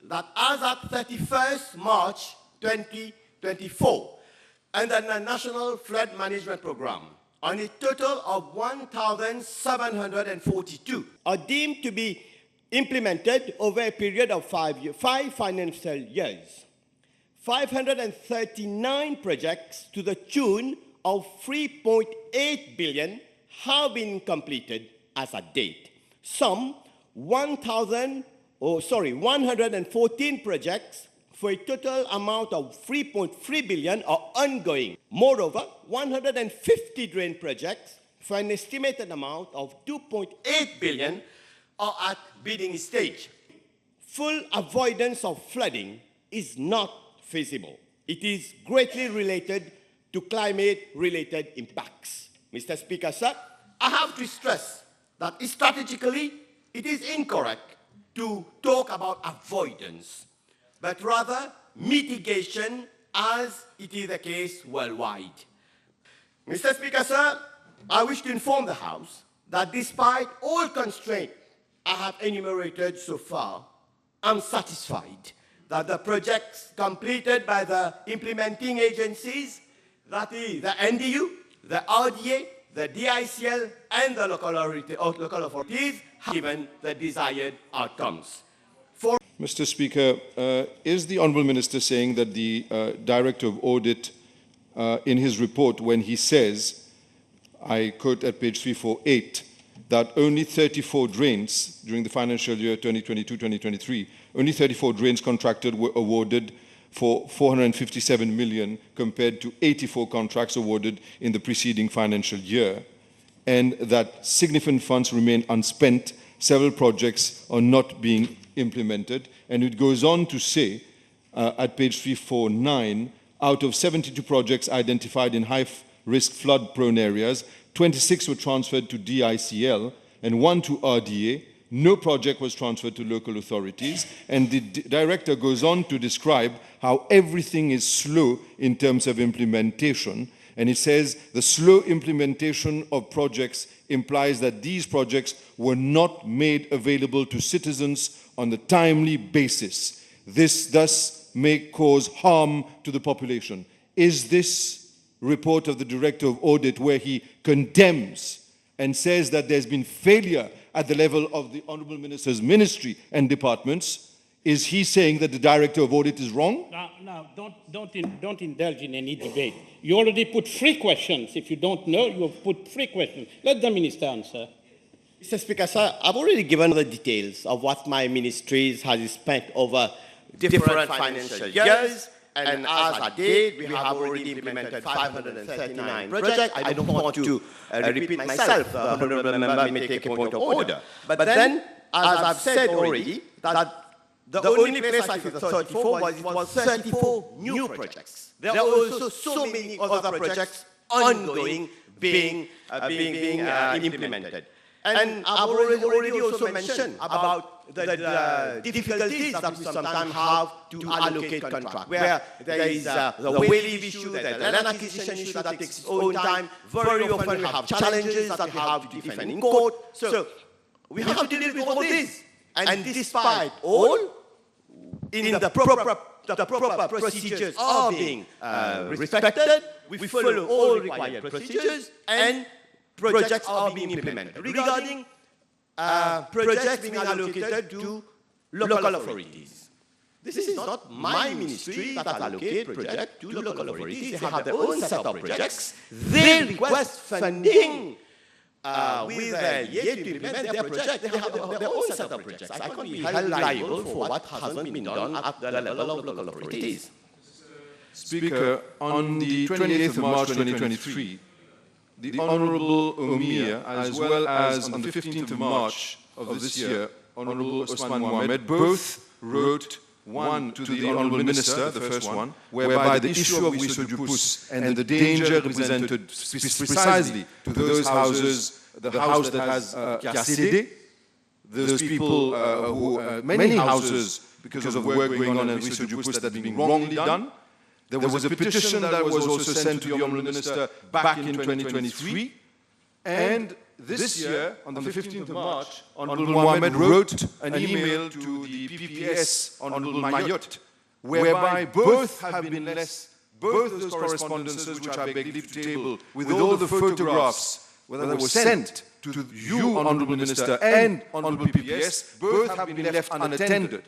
that as at 31st March 2024, under the National Flood Management Program, on a total of 1,742 are deemed to be implemented over a period of 5 financial years. 539 projects to the tune of 3.8 billion have been completed as at date. Some 114 projects for a total amount of 3.3 billion are ongoing. Moreover, 150 drain projects for an estimated amount of 2.8 billion are at bidding stage. Full avoidance of flooding is not feasible. It is greatly related to climate-related impacts. Mr. Speaker, sir, I have to stress that strategically it is incorrect to talk about avoidance, but rather mitigation, as it is the case worldwide. Mr. Speaker, sir, I wish to inform the House that despite all constraints I have enumerated so far, I'm satisfied that the projects completed by the implementing agencies, that is the NDU, the RDA, the DICL, and the local authorities, have given the desired outcomes. Mr. Speaker, is the Honourable Minister saying that the Director of Audit, in his report, when he says, I quote at page 348, that only 34 drains during the financial year 2022-2023, only 34 drains contracted were awarded for 457 million compared to 84 contracts awarded in the preceding financial year, and that significant funds remain unspent, several projects are not being implemented. And it goes on to say at page 349, out of 72 projects identified in high-risk flood-prone areas, 26 were transferred to DICL and 1 to RDA. No project was transferred to local authorities. And the director goes on to describe how everything is slow in terms of implementation. And it says the slow implementation of projects implies that these projects were not made available to citizens on a timely basis. This thus may cause harm to the population. Is this report of the Director of Audit, where he condemns and says that there's been failure at the level of the Honourable Minister's ministry and departments, is he saying that the Director of Audit is wrong? Now, don't indulge in any debate. You already put 3 questions. If you don't know, you have put 3 questions. Let the Minister answer. Mr. Speaker, sir, I've already given the details of what my ministry has spent over different financial years. And as I did, we have already implemented 539 projects. I don't want to repeat myself. The Honourable Member may take a point of order. But then, as I've said already, that the only place I feel 34 was 34 new projects. There are also so many other projects ongoing being implemented. And I've already also mentioned about the difficulties that we sometimes have to allocate contract, where there is the wailing issue, the land acquisition issue that takes its own time. Very often we have challenges that we have to defend in court. So we have to deal with all this. And despite all, in the proper procedures are being respected, we follow all required procedures, and projects are being implemented. Regarding projects being allocated to local authorities, this is not my ministry that allocates projects to local authorities. They have their own set of projects. They request funding with a year to implement their project. They have their own set of projects. I can't be held liable for what hasn't been done at the level of local authorities. Speaker, on the 28th of March 2023, the Honourable Umia, as well as on the 15th of March of this year, Honourable Osman Mohamed, both wrote one to the Honourable Minister, the first one, whereby the issue of Wisodupus and the danger represented precisely to those houses, the house that has Kiasede, those people many houses, because of work going on in Wisodupus that had been wrongly done. There was a petition that was also sent to the Honourable Minister back in 2023, and this year, on the 15th of March, Honorable Mohamed wrote an email to the PPS, Honorable Mayut, whereby both have been less, both those correspondences which I beg leave to table, with all the photographs, whether they were sent to you, Honorable Minister, and Honorable PPS, both have been left unattended.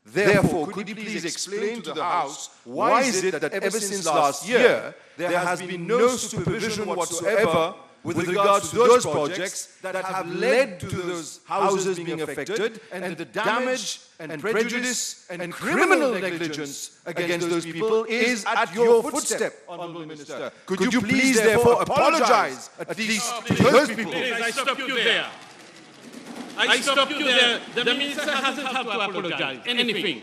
Therefore, could you please explain to the House why is it that ever since last year there has been no supervision whatsoever with regards to those projects that have led to those houses being affected, and the damage and prejudice and criminal negligence against those people is at your footstep, Honourable Minister. Could you please therefore apologize at least to those people? I stop you there. I stop you there. The minister hasn't had to apologize. Anything.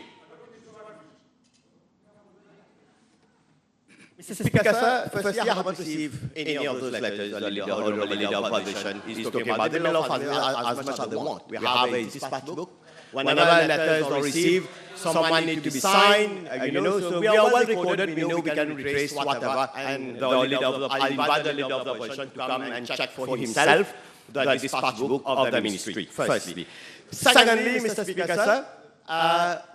Mr. Speaker, sir, firstly, I haven't received any of those letters. The Honourable Leader of Opposition is talking about the middle of as much as they want. We have a dispatch book. Whenever a letter is not received, someone needs to be signed, so we are well recorded, we know we can retrace whatever, and I invite the Leader of the Opposition to come and check for himself the dispatch book of the ministry, firstly. Secondly, Mr. Speaker, sir,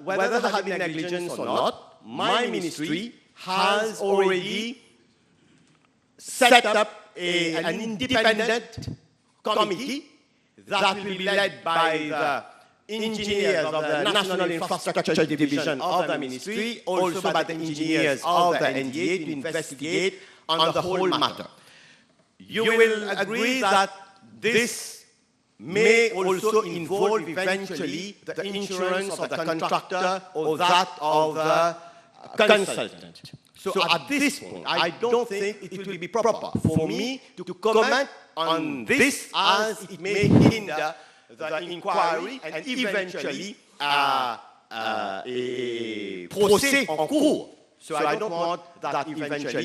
whether there has been negligence or not, my ministry has already set up an independent committee that will be led by the engineers of the National Infrastructure Division of the ministry, also by the engineers of the NDA to investigate on the whole matter. You will agree that this may also involve eventually the insurance of the contractor or that of the consultant. So at this point, I don't think it will be proper for me to comment on this, as it may hinder the inquiry and eventually a procès en cours. So I don't want that eventually